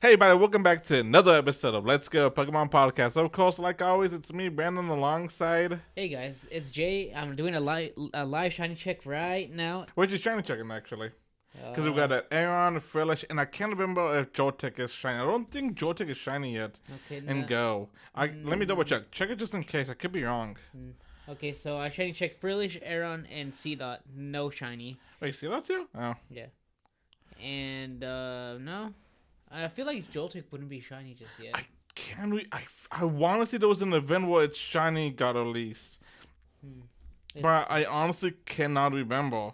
Hey, buddy, welcome back to another episode of Let's Go Pokemon Podcast. Of course, like always, it's me, Brandon, alongside. Hey guys, it's Jay. I'm doing a live shiny check right now. Which is shiny checking, actually. Because we've Uh, got an Aeron, Frillish, and I can't remember if Joltik is shiny. I don't think Joltik is shiny yet. okay, And Go. Let me double check. Check it just in case. I could be wrong. okay, so I shiny checked Frillish, Aeron, and C-Dot. No shiny. Wait, see that's you? Oh. Yeah. And no, I feel like Joltik wouldn't be shiny just yet. I want to see there was an event where its shiny got released. But I honestly cannot remember.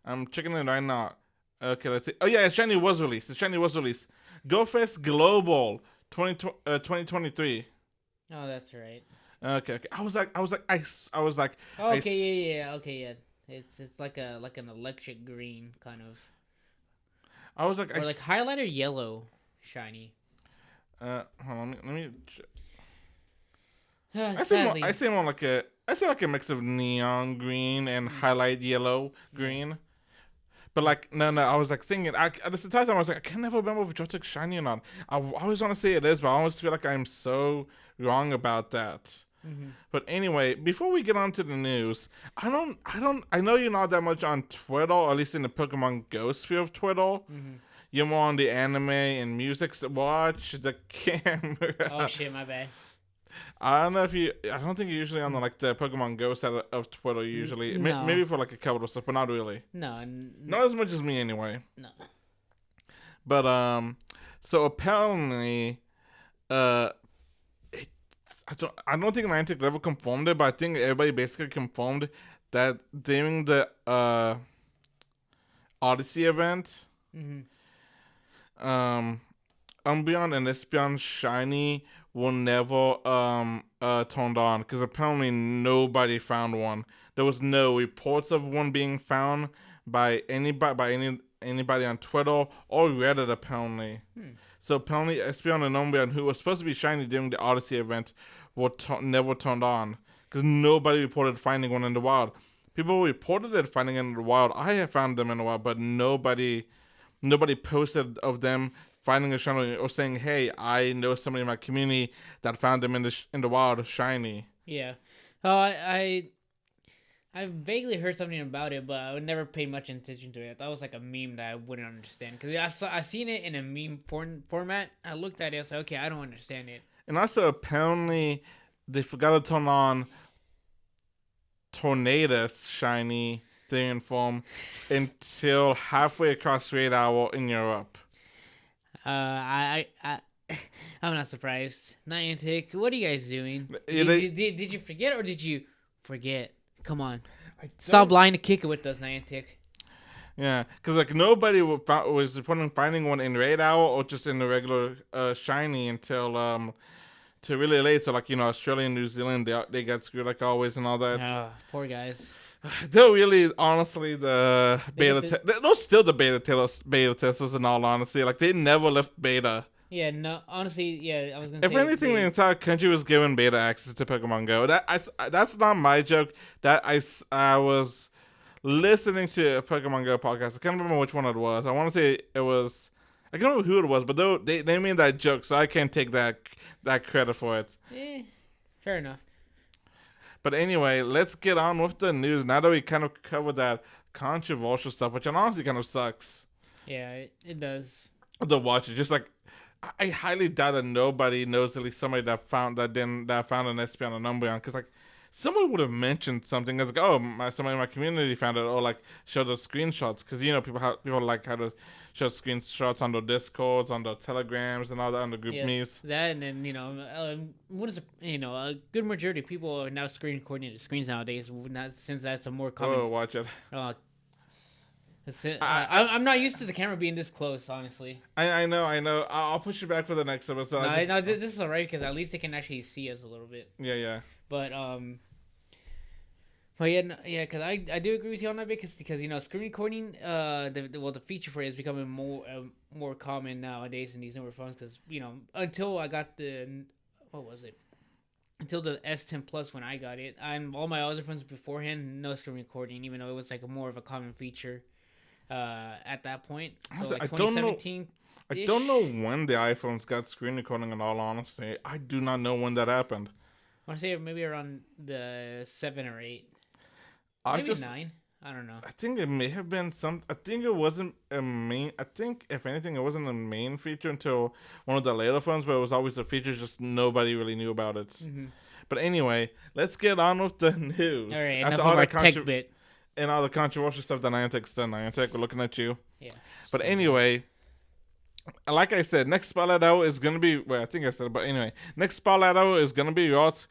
I'm checking it right now. Okay, let's see. Oh yeah, shiny was released. The shiny was released. GoFest Global 2023. Oh, that's right. Okay. I was like, Oh, okay, yeah. Okay, yeah. It's like an electric green kind of, I was like, or like highlighter yellow shiny. Hold on, let me. Sadly, I see like a mix of neon green and highlight yellow green. But like no, I was like thinking. At the entire time I was like, I can never remember if Joltik's shiny or not. I always want to say it is, but I always feel like I'm so wrong about that. But anyway, before we get on to the news, I know you're not that much on Twitter, or at least in the Pokemon Go sphere of Twitter. You're more on the anime and music. So watch the camera. Oh shit, my bad. I don't know if you. I don't think you're usually on the Pokemon Go side of Twitter. Usually, No. maybe for like a couple of stuff, but not really. No, Not as much as me anyway. no. But so apparently, I don't think Niantic ever confirmed it, but I think everybody basically confirmed that during the Odyssey event, Umbreon and Espeon shiny will never turned on because apparently nobody found one. There was no reports of one being found by anybody on Twitter or Reddit apparently. So apparently Espeon and Umbreon, who was supposed to be shiny during the Odyssey event, were never turned on because nobody reported finding one in the wild. People reported it finding it in the wild. I have found them in the wild, but nobody posted of them finding a shiny or saying, "Hey, I know somebody in my community that found them in the wild shiny." Yeah. I vaguely heard something about it, but I would never pay much attention to it. I thought it was like a meme that I wouldn't understand because I seen it in a meme format. I looked at it, I was like, okay, I don't understand it. And also, apparently, they forgot to turn on Tornadus shiny thing in form until halfway across Raid Hour in Europe. I'm not surprised. Niantic, what are you guys doing? Did you forget or did you forget? Come on, stop lying to kick it with us, Niantic. Yeah, because like nobody was reporting finding one in Raid Hour or just in the regular shiny until to really late. So like Australia and New Zealand they got screwed like always and all that. Poor guys. They're really honestly the beta. They're still the beta testers in all honesty. Like they never left beta. Yeah, no, honestly, yeah, I was gonna If say. anything, the entire country was given beta access to Pokemon Go. That's not my joke. That I was listening to a Pokemon Go podcast. I can't remember which one it was. I want to say it was. I can't remember who it was, but they made that joke, so I can't take that credit for it. Fair enough. But anyway, let's get on with the news. Now that we kind of covered that controversial stuff, which honestly kind of sucks. Yeah, it does. To watch it, just like I highly doubt that nobody knows at least somebody that found an Espeon and Umbreon, because like someone would have mentioned something as like, oh, somebody in my community found it, or like show the screenshots, because people like how to show screenshots on their Discords, on their Telegrams, and all that on the group me's. That and then what is a good majority of people are now screen recording the screens nowadays. Since that's a more common. Oh, watch it. I'm not used to the camera being this close, honestly. I know. I'll push you back for the next episode. No, this is alright because at least they can actually see us a little bit. Yeah. But because I do agree with you on that because screen recording the feature for it is becoming more common nowadays in these newer phones because until I got until the S10 Plus when I got it, and all my other phones beforehand, no screen recording, even though it was like more of a common feature at that point. So like 2017 I don't know when the iPhones got screen recording. In all honesty, I do not know when that happened. I want to say maybe around the 7 or 8, I maybe just 9. I don't know. I think it may have been some. I think it wasn't a main. I think if anything, it wasn't a main feature until one of the later phones, but it was always a feature. Just nobody really knew about it. Mm-hmm. But anyway, let's get on with the news. All right, After enough all of our that tech bit. and all the controversial stuff that Niantic's done, Niantic, we're looking at you. Yeah. But anyway, like I said, next spotlight hour is gonna be. Well, I think I said it, but anyway, next spotlight hour is gonna be yachts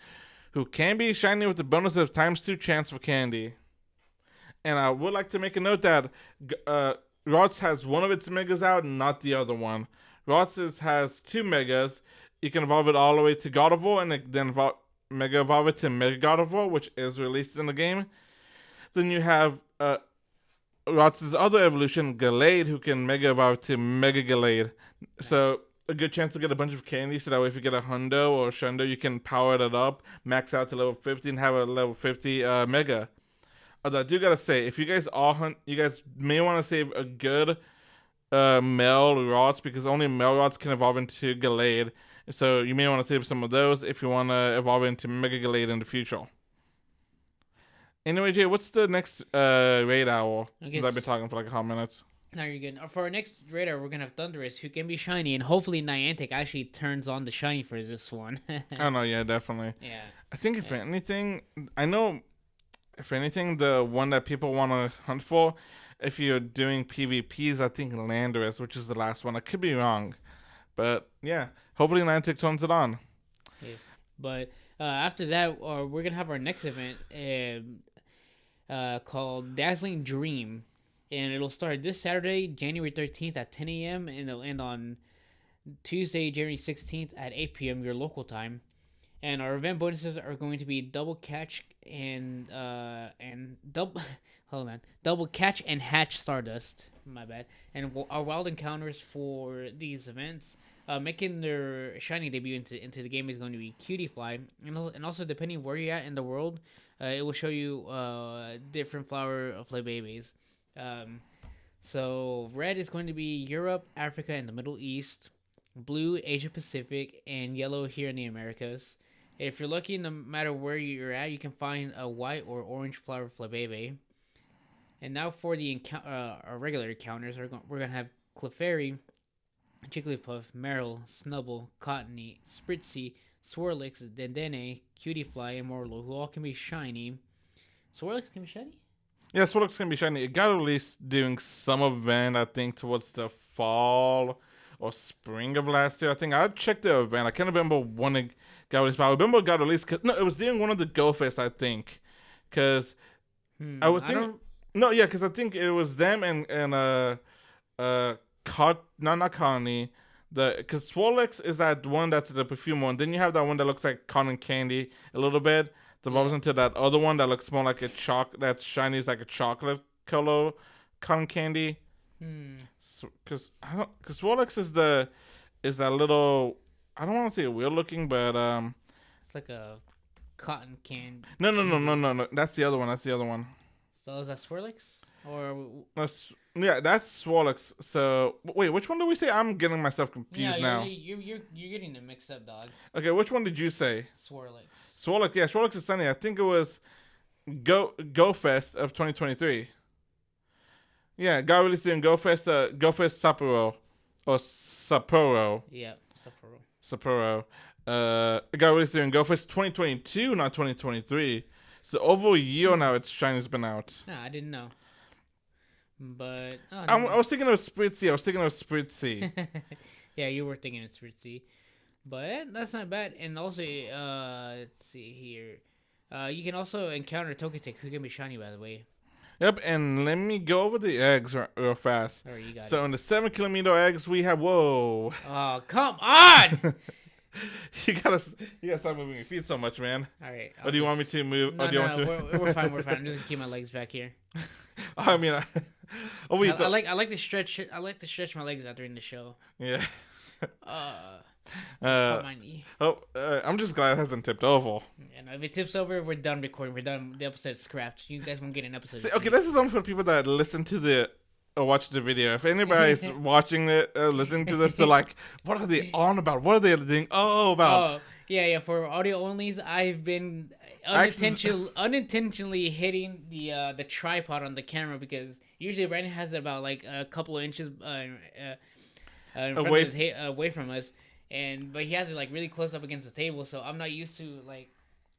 who can be shiny with the bonus of ×2 chance for candy. And I would like to make a note that Rots has one of its megas out, not the other one. Rots has 2 megas. You can evolve it all the way to God of War, and then Mega Evolve it to Mega God of War, which is released in the game. Then you have Rots' other evolution, Gallade, who can Mega Evolve to Mega Gallade. Nice. So a good chance to get a bunch of candy, so that way if you get a Hundo or a Shundo, you can power it up, max out to level 50, and have a level 50 Mega. Although I do gotta say, if you guys all hunt, you guys may want to save a good male rods, because only male rods can evolve into Gallade. So you may want to save some of those if you want to evolve into Mega Gallade in the future. Anyway, Jay, what's the next raid hour? Since I've been talking for like a couple minutes. No, you're good. For our next radar, we're gonna have Thunderous, who can be shiny, and hopefully Niantic actually turns on the shiny for this one. Oh no, yeah, definitely. Yeah. I think if anything, if anything, the one that people want to hunt for, if you're doing PvPs, I think Landorus, which is the last one. I could be wrong, but yeah, hopefully Niantic turns it on. Yeah. But after that, we're gonna have our next event called Dazzling Dream. And it'll start this Saturday, January 13th at 10 a.m. and it'll end on Tuesday, January 16th at 8 p.m. your local time. And our event bonuses are going to be double catch and double catch and hatch Stardust. My bad. And our wild encounters for these events, making their shiny debut into the game, is going to be Cutie Fly, and also depending where you're at in the world, it will show you different flower flay babies. So red is going to be Europe, Africa, and the Middle East. Blue, Asia Pacific, and yellow here in the Americas. If you're lucky, no matter where you're at, you can find a white or orange flower flabebe. And now for the our regular encounters, we're gonna have Clefairy, Jigglypuff, Meryl, Snubble, Cottony, Spritzy, Swirlix, Dendene, Cutiefly, and Morlo, who all can be shiny. Swirlix can be shiny? Yeah, Swirlix can be shiny. It got released during some event, I think, towards the fall or spring of last year. I think I checked the event. I can't remember when it got released, but I remember it got released. No, it was during one of the Go Fest, I think. Because I would think. No, yeah, because I think it was them and not Connie. Because Swirlix is that one that's the perfume one. Then you have that one that looks like cotton candy a little bit. Devolves into that other one that looks more like a that's shiny, is like a chocolate color cotton candy. Because Swirlix is that little, I don't want to say weird looking, but it's like a cotton candy. No. That's the other one. So is that Swirlix or? That's Swirlix. So wait, which one did we say? I'm getting myself confused now. You're getting them mixed up, dog. Okay, which one did you say? Swirlix. Yeah, Swirlix is sunny. I think it was Go Fest of 2023. Yeah, got released in Go Fest Sapporo or Sapporo. Yeah, Sapporo. It got released in Go Fest 2022, not 2023. So over a year now, its shiny's been out. Nah, I didn't know. But I was thinking of Spritzy. Yeah, you were thinking of Spritzy, but that's not bad. And also, let's see here. You can also encounter Togetic, who can be shiny, by the way. Yep, and let me go over the eggs real fast. Right, you got so in the 7-kilometer eggs, we have Oh, come on! You gotta stop moving your feet so much, man. All right. Or do you want me to move? No, we're fine. I'm just gonna keep my legs back here. I mean, I like to stretch. I like to stretch my legs out during the show. Yeah. My knee. I'm just glad it hasn't tipped over. And if it tips over, we're done recording. We're done. The episode's scrapped. You guys won't get an episode. See, okay, this is something for people that listen to the watch the video. If anybody's watching it, listening to this, they're like, "What are they on about? What are they doing? Oh, about?" Oh, yeah. For audio onlys, I've been unintentionally hitting the tripod on the camera because usually Brandon has it about like a couple of inches in front away from us, but he has it like really close up against the table, so I'm not used to like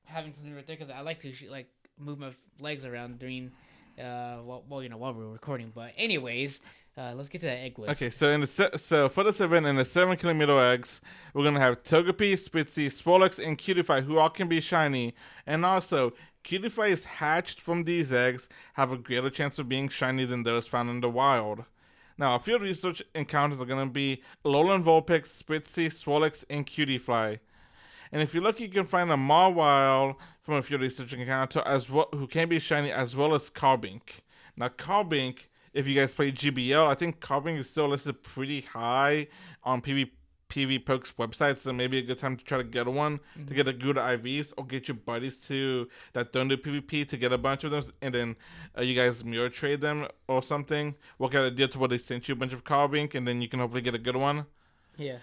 having something right there because I like to like move my legs around during while we're recording. But anyways, let's get to that egg list. Okay, so for this event in the 7 kilometer eggs, we're gonna have Togepi, Spitzy, Swolix, and Cutify, who all can be shiny, and also Cutify's hatched from these eggs have a greater chance of being shiny than those found in the wild. Now, a few research encounters are going to be Alolan Vulpix, Spitzy, Swolix, and Cutify. And if you look, you can find a Mawile from a few research encounters who can be shiny, as well as Carbink. Now, Carbink, if you guys play GBL, I think Carbink is still listed pretty high on PvPoke's website, so maybe a good time to try to get one, to get a good IVs, or get your buddies that don't do PvP to get a bunch of them, and then you guys mirror trade them or something. Work out a deal to where they sent you a bunch of Carbink, and then you can hopefully get a good one. Yeah.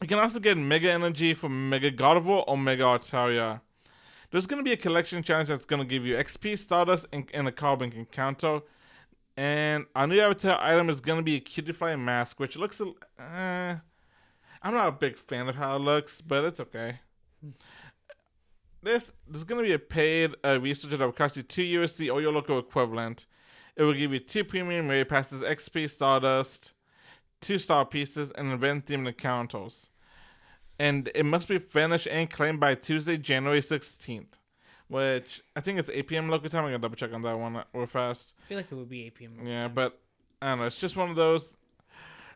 You can also get Mega Energy from Mega Gardevoir or Mega Altaria. There's going to be a collection challenge that's going to give you XP, Stardust, and a Carbink encounter. And our new avatar item is going to be a Cutify mask, which looks I'm not a big fan of how it looks, but it's okay. There's going to be a paid researcher that will cost you 2 USD or your local equivalent. It will give you 2 premium raid passes, XP, Stardust, 2 star pieces, and event-themed encounters. And it must be finished and claimed by Tuesday, January 16th. Which, I think it's 8 p.m. local time. I'm going to double check on that one real fast. I feel like it would be 8 p.m. Yeah, time. but I don't know. It's just one of those.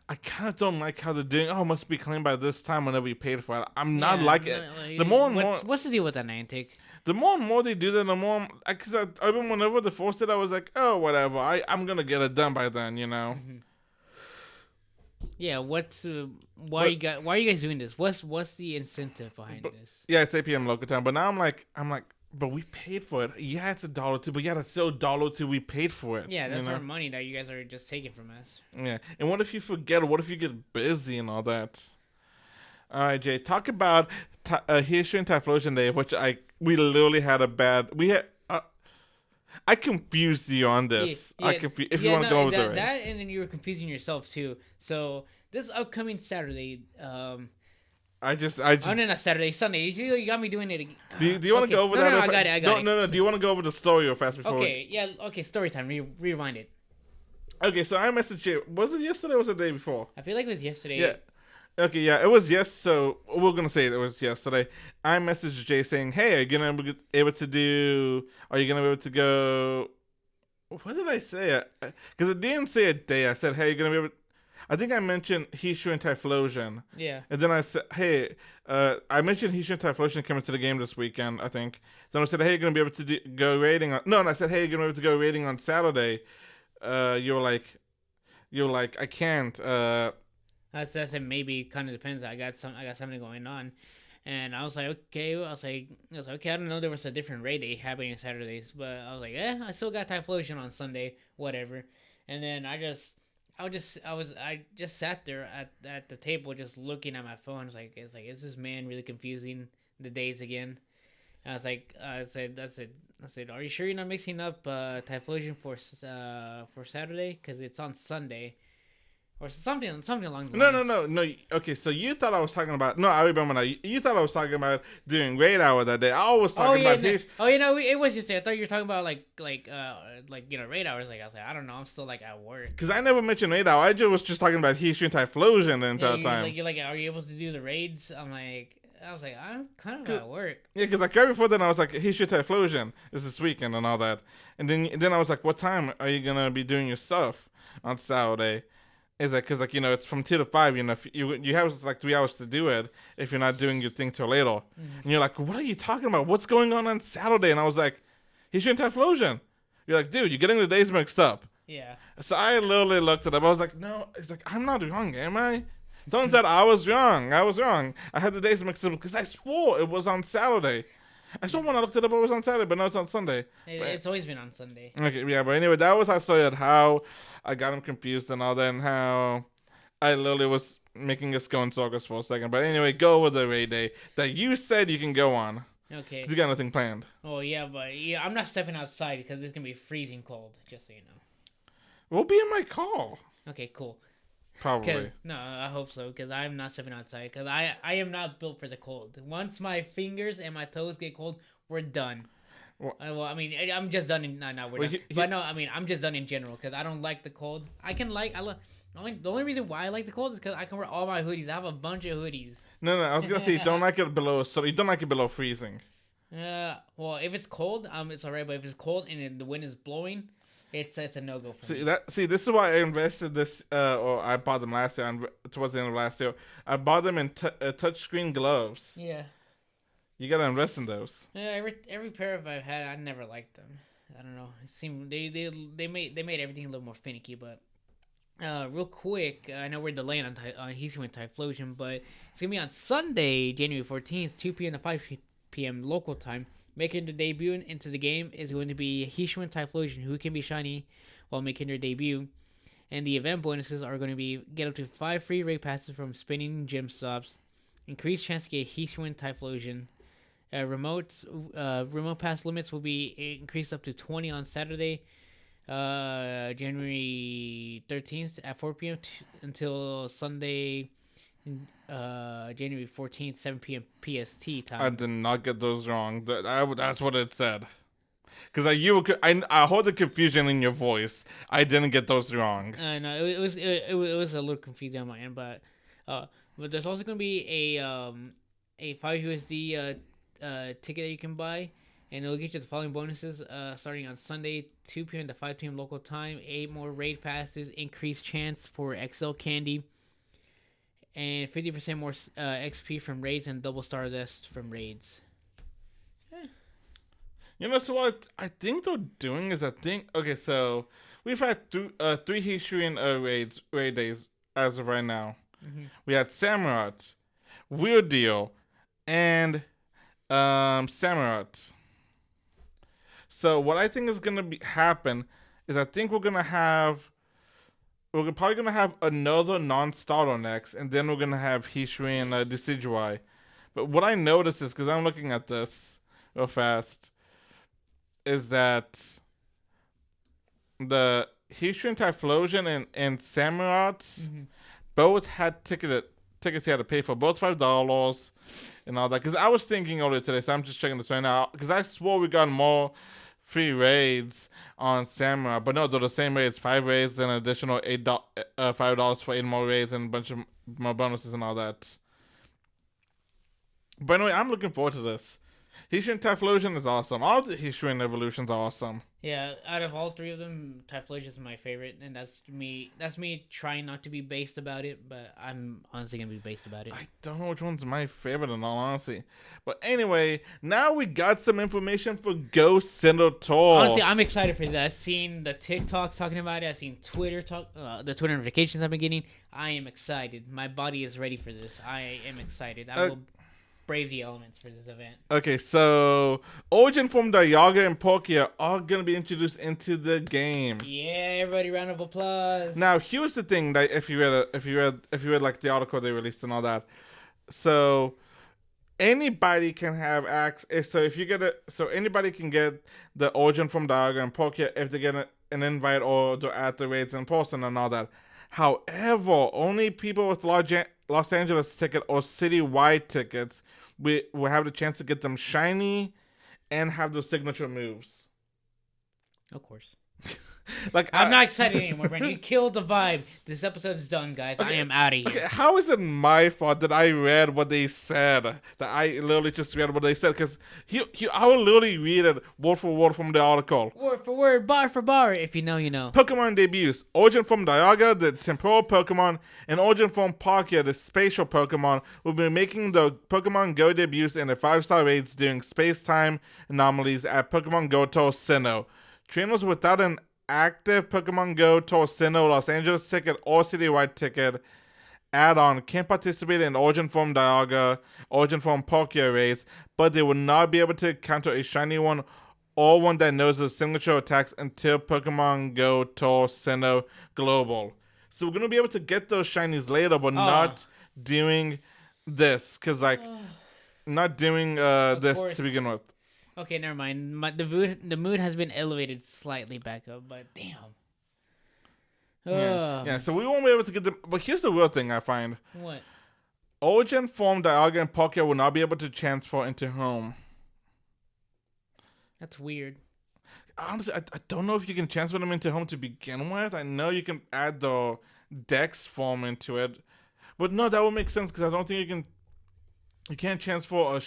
I kind of don't like how they're doing. Oh, it must be claimed by this time whenever you paid for it. I'm not like it. The more and more. What's the deal with that Niantic? The more and more they do that, the more. Because whenever they forced it, I was like, oh, whatever. I'm going to get it done by then, you know? Mm-hmm. Yeah, why are you guys doing this? What's the incentive behind this? Yeah, it's 8 p.m. local time. But now I'm like, but we paid for it. Yeah, it's $1 but yeah, that's still $2 we paid for it. Yeah, that's our money that you guys are just taking from us. Yeah, and what if you forget? What if you get busy and all that? All right, Jay, talk about Hisuian Typhlosion Day, which we literally had I confused you on this. Yeah, if you want to go over that, and then you were confusing yourself too. So this upcoming Saturday, I just. Oh no, not Saturday, Sunday. You got me doing it again. Do you want to go over that? No, I got it. No. Do you want to go over the story real fast before? Okay, story time. Rewind it. Okay, so I messaged you. Was it yesterday or was it the day before? I feel like it was yesterday. Yeah. Okay, yeah, it was so we're gonna say it was yesterday. I messaged Jay saying, "Hey, are you gonna be able to go?" What did I say? Because it didn't say a day. I said, "Hey, you're gonna be able." I think I mentioned Hisuian Typhlosion. Yeah. And then I said, "Hey, I mentioned Hisuian Typhlosion coming to the game this weekend. I think." Then I said, "Hey, you're gonna be able to go raiding on?" No, and I said, "Hey, you're gonna be able to go raiding on Saturday." You're like, I can't. I said maybe. Kind of depends. I got something going on, and I was like, okay. Okay. I don't know. There was a different raid day happening on Saturdays, but I was like, I still got Typhlosion on Sunday, whatever. And then I just sat there at the table just looking at my phone. It's like, is this man really confusing the days again? And I said, are you sure you're not mixing up Typhlosion for Saturday? Because it's on Sunday. Or something along the lines. No. Okay, so you thought I was talking about... No, I remember now. You thought I was talking about doing raid hour that day. I was talking about... It was yesterday. I thought you were talking about raid hours. Like, I was like, I don't know. I'm still, at work. Because I never mentioned raid hour. I was just talking about Hisuian Typhlosion the entire time. You're like, are you able to do the raids? I was like, I'm kind of at work. Yeah, because right before then, I was like, Hisuian Typhlosion is this weekend and all that. And then I was like, what time are you going to be doing your stuff on Saturday? Is that because it's from 2 to 5? If you have 3 hours to do it if you're not doing your thing till later. Mm-hmm. And you're like, what are you talking about? What's going on Saturday? And I was like, he's doing Typhlosion. You're like, dude, you're getting the days mixed up. Yeah. So I literally looked it up. I was like, no. It's like, I'm not wrong, am I? Turns out I was wrong. I had the days mixed up because I swore it was on Saturday. I saw when I looked it up, it was on Saturday, but no, it's on Sunday. It's always been on Sunday. Okay, yeah, but anyway, that was how I saw it, how I got him confused and all that, and how I literally was making us go in circles for a second. But anyway, go with the raid day that you said you can go on. Okay. 'Cause you got nothing planned. Oh yeah, but yeah, I'm not stepping outside because it's gonna be freezing cold. Just so you know. We'll be in my car. Okay, cool. Probably. No, I hope so because I'm not stepping outside because I am not built for the cold. Once my fingers and my toes get cold, we're done. Well, I mean, I'm just done in not we're done. But no, I mean, I'm just done in general because I don't like the cold. The only reason why I like the cold is because I can wear all my hoodies. I have a bunch of hoodies. No, I was gonna say you don't like it below. So you don't like it below freezing. Well, if it's cold, it's alright. But if it's cold and the wind is blowing, it's a no go for me. This is why I invested this. Or I bought them last year. And towards the end of last year, I bought them in touchscreen gloves. Yeah. You gotta invest in those. Yeah, every pair of I've had, I never liked them. I don't know. It seemed they made everything a little more finicky. But real quick, I know we're delaying on Hisuian Typhlosion, but it's gonna be on Sunday, January 14th, 2 p.m. to 5 p.m. local time. Making their debut into the game is going to be Hisuian Typhlosion, who can be shiny while making their debut. And the event bonuses are going to be get up to 5 free raid passes from spinning gym stops, increased chance to get Hisuian Typhlosion. Remote pass limits will be increased up to 20 on Saturday, January 13th at 4 p.m. Until Sunday, January 14th, 7 p.m. PST time. I did not get those wrong. That's what it said. Because I heard the confusion in your voice. I didn't get those wrong. No, it was a little confusing on my end, but there's also going to be a 5 USD ticket that you can buy, and it'll get you the following bonuses starting on Sunday, 2 p.m. to 5 p.m. local time, 8 more raid passes, increased chance for XL candy, and 50% more XP from raids and double stardust from raids. You know, so what I think they're doing is okay, so we've had three Hisuian raid days as of right now. Mm-hmm. We had Samurott, Weird Deal, and Samurott. So what I think is gonna happen is I think we're probably gonna have another non-starter next, and then we're gonna have Hisuian Decidueye. But what I noticed is, because I'm looking at this real fast, is that the Hisuian Typhlosion and Samurott both had tickets you had to pay for, both $5 and all that. Because I was thinking earlier today, so I'm just checking this right now, because I swore we got more free raids on Samurai, but no, they're the same raids. 5 raids and an additional $5 for 8 more raids and a bunch of more bonuses and all that. But anyway, I'm looking forward to this. Hisuian Typhlosion is awesome. All the Hisuian evolutions are awesome. Yeah, out of all 3 of them, Typhlosion is my favorite, and that's me trying not to be based about it, but I'm honestly gonna be based about it. I don't know which one's my favorite in all honesty. But anyway, now we got some information for Ghost Centaur. Honestly, I'm excited for that. I've seen the TikToks talking about it. I've seen Twitter the Twitter notifications I've been getting. I am excited. My body is ready for this. I am excited. I will brave the elements for this event. Okay, so Origin from Dialga and Palkia are gonna be introduced into the game. Yeah, everybody, round of applause. Now, here's the thing that if you read like the article they released and all that, so anybody can have access. So anybody can get the Origin from Dialga and Palkia if they get an invite or they're at the raids in person and all that. However, only people with Los Angeles ticket or citywide tickets will have the chance to get them shiny and have those signature moves. Of course. I'm not excited anymore, Brandon. You killed the vibe. This episode is done, guys. Okay, I am out of here. Okay, how is it my fault that I read what they said? That I literally just read what they said? Because I will literally read it word for word from the article. Word for word, bar for bar. If you know, you know. Pokemon debuts. Origin from Dialga, the temporal Pokemon, and Origin from Palkia, the spatial Pokemon, will be making the Pokemon Go debuts in the 5-star raids during space-time anomalies at Pokemon Go Tour Sinnoh. Trainers without an active Pokemon Go Tour Sinnoh Los Angeles ticket or citywide ticket add-on can participate in Origin Form Dialga, Origin Form Palkia raids, but they will not be able to counter a shiny one or one that knows the signature attacks until Pokemon Go Tour Sinnoh Global. So we're gonna be able to get those shinies later, but Oh, not doing this, cause like not doing of this to course. begin with. Okay, never mind. The mood has been elevated slightly back up, but damn. Yeah. So we won't be able to get them. But here's the real thing I find: What? Origin Form Dialga and Palkia will not be able to transfer into Home. That's weird. Honestly, I don't know if you can transfer them into Home to begin with. I know you can add the Dex form into it, but no, that would make sense because I don't think you can. You can't transfer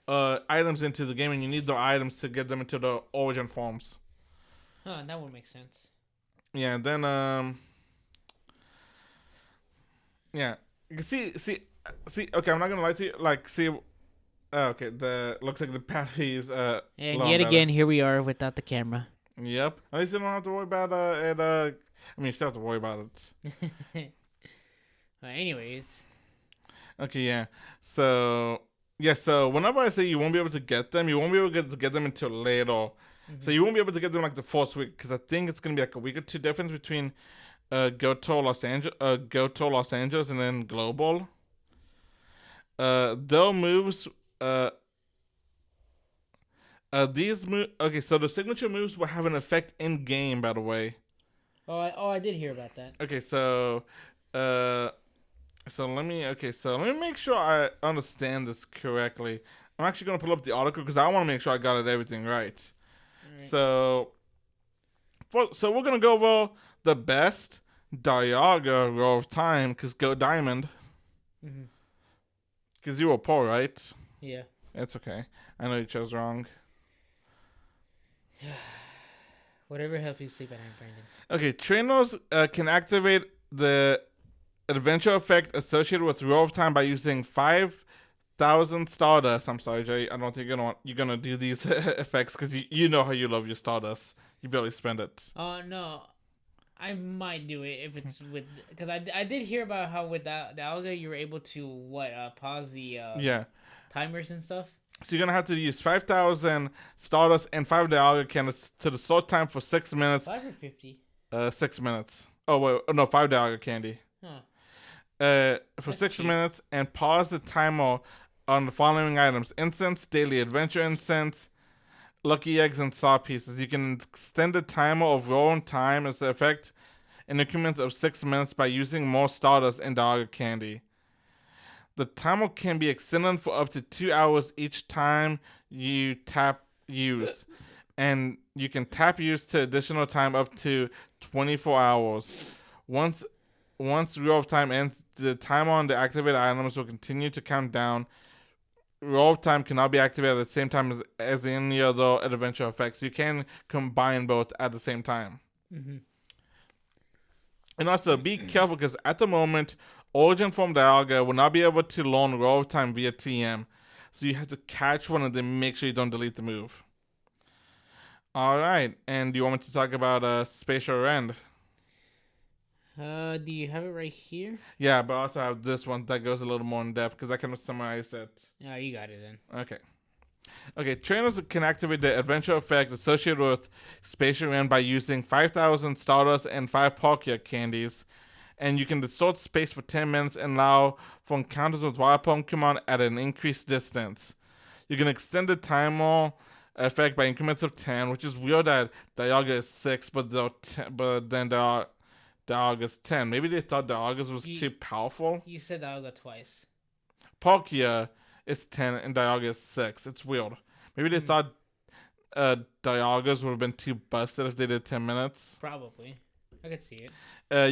items into the game, and you need the items to get them into the Origin forms. Huh, that would make sense. Yeah. Then yeah. You can see. Okay, I'm not gonna lie to you. Like, see. Okay, the looks like the battery is And low yet on again, here we are without the camera. Yep. At least you don't have to worry about it. I mean, you still have to worry about it. Anyways. Okay, yeah. So yeah, so whenever I say you won't be able to get them, you won't be able to get them until later. So you won't be able to get them like the first week because I think it's gonna be like a week or two difference between Goto Los Angeles, and then Global. Though moves these move okay, so the signature moves will have an effect in game, by the way. I did hear about that. Okay, uh so let me make sure I understand this correctly. I'm actually gonna pull up the article because I want to make sure I got everything right. Alright. So we're gonna go over the best Dialga row of time because Go Diamond. Mm-hmm. Because you were poor, right? Yeah. It's okay. I know you chose wrong. Whatever helps you sleep at night, Brandon. Okay, trainers can activate the adventure effect associated with row of time by using 5,000 Stardust. I'm sorry, Jay. I don't think you're gonna do these effects because you know how you love your Stardust. You barely spend it. No. I might do it if it's with because I did hear about how with the alga you were able to pause the Yeah. timers and stuff. So you're gonna have to use 5,000 Stardust and 5 Dialga candles to the sort time for 6 minutes. 5 or 50. 6 minutes. Oh wait, no, 5 Dialga candy. Huh. For That's 6 cheap. minutes and pause the timer on the following items: incense, daily adventure incense, lucky eggs, and saw pieces. You can extend the timer of rolling time as the effect in increments of 6 minutes by using more Stardust and Dialga candy. The timer can be extended for up to 2 hours each time you tap use, and you can tap use to additional time up to 24 hours. Once row of time ends, the timer on the activated items will continue to count down. Row of time cannot be activated at the same time as any other adventure effects. You can combine both at the same time. Mm-hmm. And also be careful because at the moment, Origin Form Dialga will not be able to learn row of time via TM. So you have to catch one and then make sure you don't delete the move. Alright, and do you want me to talk about Spatial Rend? Do you have it right here? Yeah, but I also have this one that goes a little more in depth because I can summarize it. Oh, you got it then. Okay, trainers can activate the adventure effect associated with Spatial Rend by using 5,000 Stardust and 5 Palkia candies. And you can distort space for 10 minutes and allow for encounters with wild Pokemon at an increased distance. You can extend the timer effect by increments of 10, which is weird that Dialga is 6, but then Dialga is 10. Maybe they thought Dialga was too powerful. You said alga twice. Palkia is 10 and Dialga is 6. It's weird. Maybe they thought Dialgas would have been too busted if they did 10 minutes. Probably. I could see it.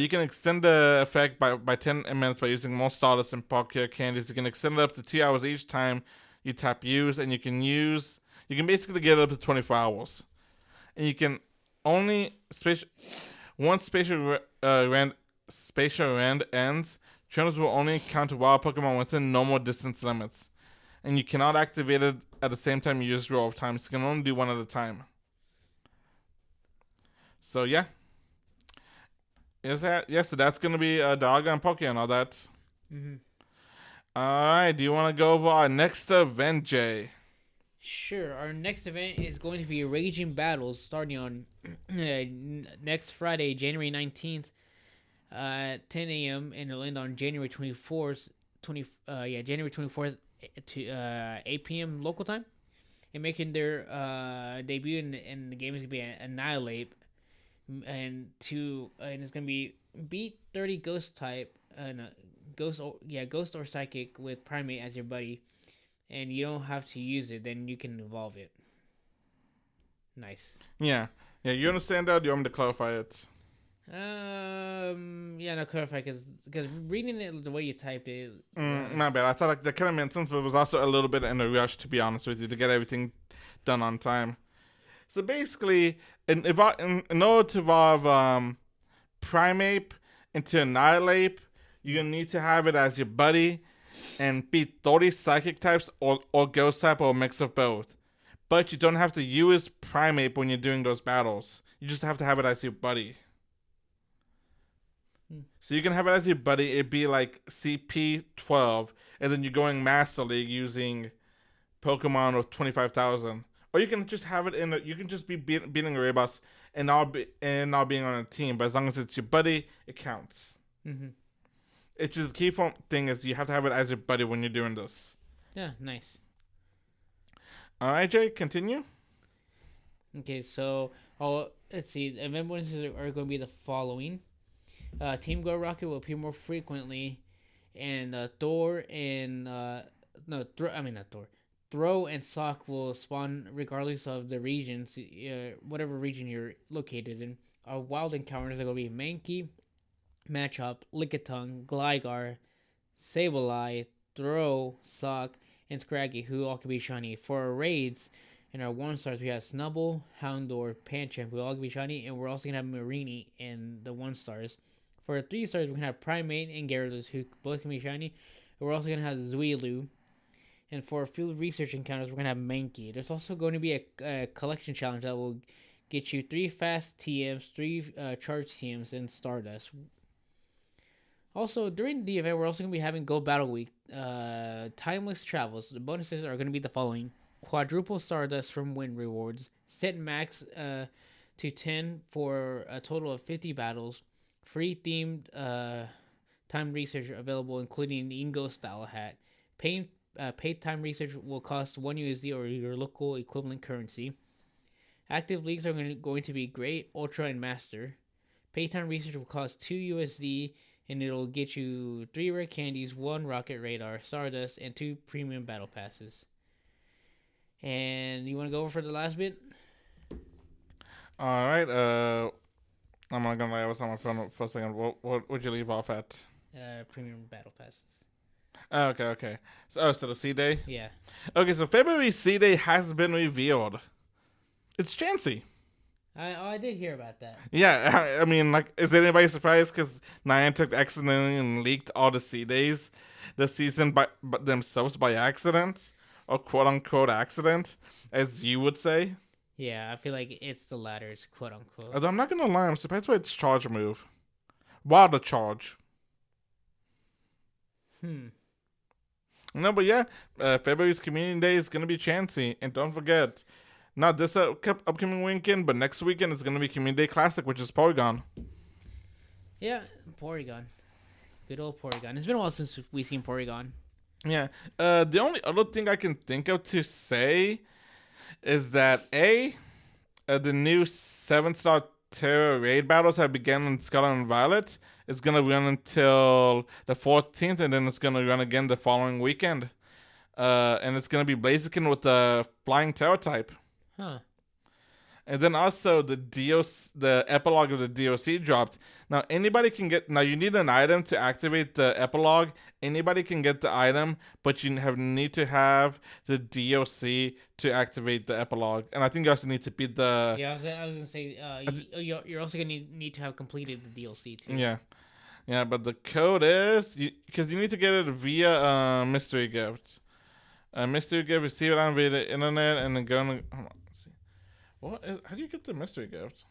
You can extend the effect by 10 minutes by using more Stardust and Palkia candies. You can extend it up to 2 hours each time you tap use, and you can basically get it up to 24 hours. And you can only once Spatial Rend ends, trainers will only encounter wild Pokemon within normal distance limits. And you cannot activate it at the same time you use row of time. So you can only do one at a time. So yeah. So that's gonna be Dialga and Palkia and all that. Mm-hmm. All right. Do you want to go over our next event, Jay? Sure. Our next event is going to be Raging Battles, starting on next Friday, January 19th, at 10 a.m. and it'll end on January 24th. January 24th to 8 p.m. local time. And making their debut in the game is gonna be Annihilate, and it's gonna be beat 30 Ghost type and Ghost or Psychic with Primate as your buddy, and you don't have to use it. Then you can evolve it. Nice. Yeah. Yeah. You understand that? Do you want me to clarify it? Yeah, no, clarify because reading it the way you typed it, My bad. I thought like that kind of made sense, but it was also a little bit in a rush, to be honest with you, to get everything done on time. So basically, in order to evolve Primeape into Annihilate, you're gonna need to have it as your buddy and beat 30 Psychic types or Ghost type or a mix of both. But you don't have to use Primeape when you're doing those battles. You just have to have it as your buddy. So you can have it as your buddy. It'd be like CP12, and then you're going Master League using Pokemon with 25,000. Or you can just have it in. You can just be beating a Rebus and not being on a team. But as long as it's your buddy, it counts. Mm-hmm. It's just the key thing is you have to have it as your buddy when you're doing this. Yeah, nice. All right, Jay, continue. Okay, so let's see. Event bonuses are going to be the following. Team Go Rocket will appear more frequently, and Thor and no, I mean not Thor. Throw and Sock will spawn regardless of the regions, whatever region you're located in. Our wild encounters are going to be Mankey, Machop, Lickitung, Gligar, Sableye, Throw, Sock, and Scraggy, who all can be shiny. For our raids, in our 1-stars, we have Snubble, Houndour, Pancham, who all can be shiny, and we're also going to have Marini in the 1-stars. For our 3-stars, we're going to have Primate and Gyarados, who both can be shiny. And we're also going to have Zuilu. And for our field research encounters, we're going to have Mankey. There's also going to be a collection challenge that will get you 3 fast TMs, 3 charge TMs, and Stardust. Also, during the event, we're also going to be having Go Battle Week. Timeless travels. The bonuses are going to be the following. Quadruple Stardust from win rewards. Set max to 10 for a total of 50 battles. Free themed time research available, including the Ingo style hat. Paid time research will cost 1 USD or your local equivalent currency. Active leagues are going to be Great, Ultra, and Master. Paid time research will cost 2 USD, and it'll get you 3 rare candies, 1 rocket radar, Stardust, and 2 premium battle passes. And you want to go over for the last bit? All right. I'm not gonna lie. I was on my phone for a second. What would you leave off at? Premium battle passes. Oh, okay. So the C Day? Yeah. Okay, so February C Day has been revealed. It's Chansey. I did hear about that. Yeah, I mean, like, is anybody surprised? Because Niantic accidentally and leaked all the C Days this season by themselves by accident, or quote unquote accident, as you would say. Yeah, I feel like it's the latter, it's quote unquote. Although I'm not gonna lie, I'm surprised by its charge move. Wilder charge. No, but yeah, February's Community Day is gonna be Chansey, and don't forget, not this upcoming weekend, but next weekend it's gonna be Community Day Classic, which is Porygon. Yeah, Porygon. Good old Porygon. It's been a while since we've seen Porygon. Yeah. The only other thing I can think of to say is that the new 7-star Terra raid battles have begun in Scarlet and Violet. It's gonna run until the 14th, and then it's gonna run again the following weekend. And it's gonna be Blaziken with the Flying Terra type. Huh. And then also the epilogue of the DOC dropped. Now anybody can get. Now you need an item to activate the epilogue. Anybody can get the item, but you need to have the DOC to activate the epilogue. And I think you also need to beat the. Yeah, I was gonna say. You're also gonna need to have completed the DLC too. Yeah, but the code is because you need to get it via mystery gift. Mystery gift, receive it on via the internet, and then go and hold on. How do you get the mystery gift?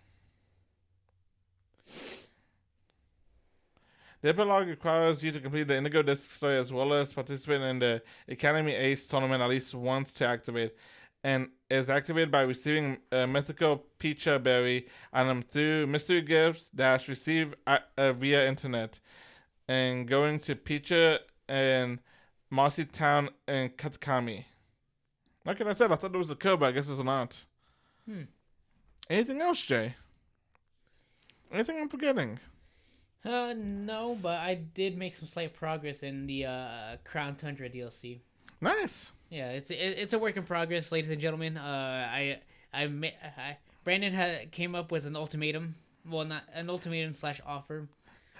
The epilogue requires you to complete the Indigo Disc story as well as participate in the Academy Ace tournament at least once to activate, and is activated by receiving a mythical Pecha Berry item through mystery gifts dash receive via internet, and going to Pecha and Marcy Town and Katakami. Okay, that's it. I thought there was a code, but I guess it's not. Anything else, Jay? Anything I'm forgetting? No, but I did make some slight progress in the Crown Tundra DLC. Nice. Yeah, it's a work in progress, ladies and gentlemen. Brandon came up with an ultimatum. Well, not an ultimatum / offer.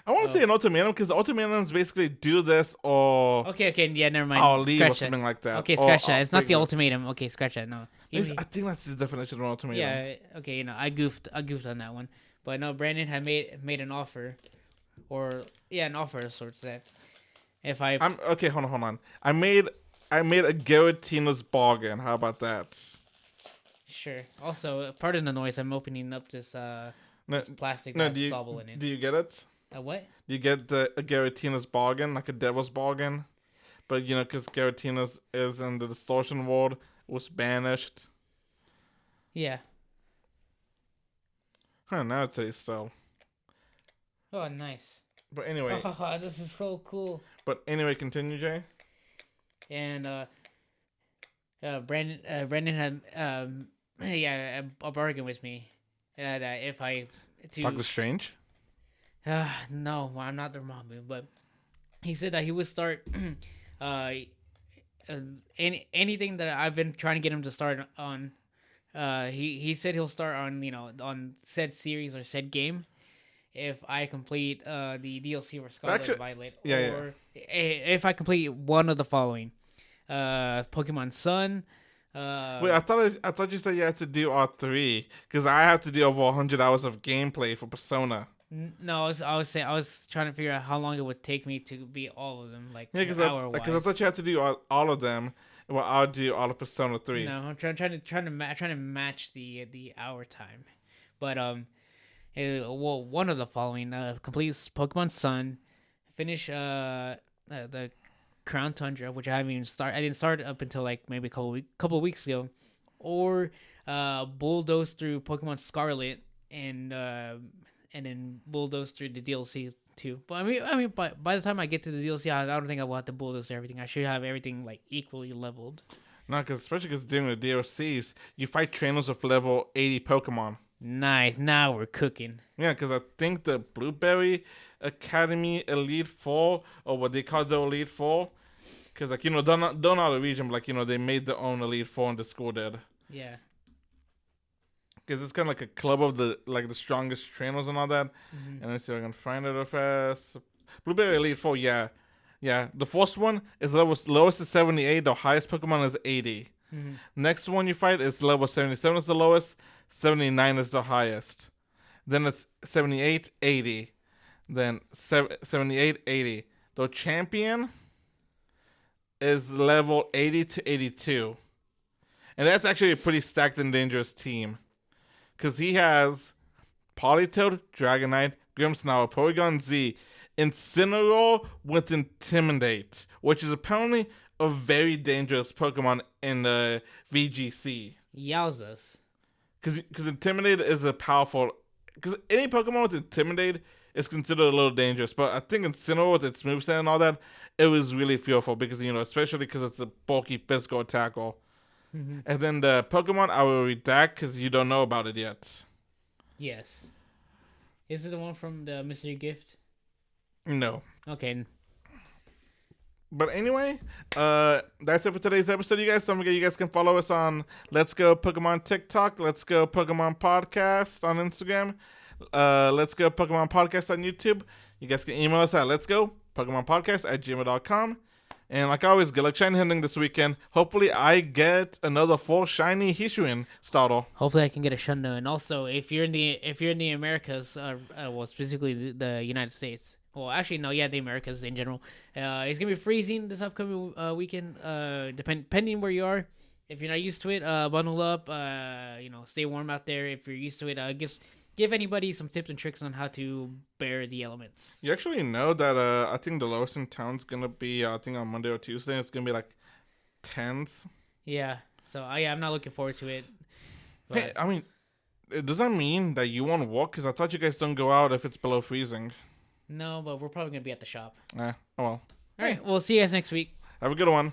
I won't say an ultimatum because the ultimatums basically do this or Okay, yeah, never mind. I'll leave scratch or something like that. Okay, Or scratch that. I'll It's not break the this. ultimatum. Okay, scratch that. No. I think that's the definition of an ultimatum. Yeah. Okay. I goofed on that one. But no, Brandon had made an offer, an offer of sorts that if I'm okay. Hold on. I made a Garatina's bargain. How about that? Sure. Also, pardon the noise. I'm opening up this this plastic that has Sobble in it. Do you get it? What? Do you get a Garatina's bargain, like a devil's bargain? But because Garatina's is in the distortion world, was banished. Yeah. Huh, now it says so. Oh, nice. But anyway. Oh, this is so cool. But anyway, continue, Jay. And Brandon had a bargain with me that if I Doctor Strange. no, I'm not the Dormammu, but he said that he would start anything that I've been trying to get him to start on. He said he'll start on on said series or said game if I complete the DLC for Scarlet and Violet, or if I complete one of the following: Pokemon Sun. Wait, I thought you said you had to do all three because I have to do over 100 hours of gameplay for Persona. No, I was trying to figure out how long it would take me to beat all of them, like because hour-wise. I thought you had to do all of them. Well, I'll do all of Persona 3. No, I'm trying to match the hour time, but one of the following: completes Pokemon Sun, finish the Crown Tundra, which I haven't even started. I didn't start up until like maybe a couple weeks ago, or bulldoze through Pokemon Scarlet and then bulldoze through the DLC too. But I mean, by the time I get to the DLC, I don't think I will have to bulldoze everything. I should have everything like equally leveled. No, especially because during the DLCs, you fight trainers of level 80 Pokemon. Nice. Now we're cooking. Yeah, because I think the Blueberry Academy Elite Four, or what they call the Elite Four, because they're not the region, but they made their own Elite Four and the school did. Yeah. Because it's kind of like a club of the strongest trainers and all that. Mm-hmm. And let's see if I can find it real fast. Blueberry Elite Four, yeah. The first one is lowest is 78. The highest Pokemon is 80. Mm-hmm. Next one you fight is level 77 is the lowest. 79 is the highest. Then it's 78, 80. Then 78, 80. The champion is level 80 to 82. And that's actually a pretty stacked and dangerous team. Because he has Politoed, Dragonite, Grimmsnarl, Porygon Z, Incineroar with Intimidate, which is apparently a very dangerous Pokemon in the VGC. Yowzas. Because Intimidate is a powerful... Because any Pokemon with Intimidate is considered a little dangerous. But I think Incineroar with its moveset and all that, it was really fearful. Because, especially because it's a bulky physical attacker. Mm-hmm. And then the Pokemon I will redact because you don't know about it yet. Yes. Is it the one from the mystery gift? No. Okay. But anyway, that's it for today's episode, you guys. Don't forget, you guys can follow us on Let's Go Pokemon TikTok, Let's Go Pokemon Podcast on Instagram, Let's Go Pokemon Podcast on YouTube. You guys can email us at Let's Go Pokemon Podcast at gmail.com. And like always, good luck shiny hunting this weekend. Hopefully, I get another full shiny Hisuian starter. Hopefully, I can get a Shundo. And also, if you're in the Americas, well, specifically the United States. Well, actually, no, yeah, the Americas in general. It's gonna be freezing this upcoming weekend. Depending where you are. If you're not used to it, bundle up. Stay warm out there. If you're used to it, give anybody some tips and tricks on how to bear the elements. You actually know that I think the lowest in town's gonna be I think on Monday or Tuesday. It's gonna be like tens. Yeah. So I'm not looking forward to it. Hey, But I mean, does that mean that you won't walk? Because I thought you guys don't go out if it's below freezing. no, but we're probably gonna be at the shop. Oh well. All right, we'll see you guys next week. Have a good one.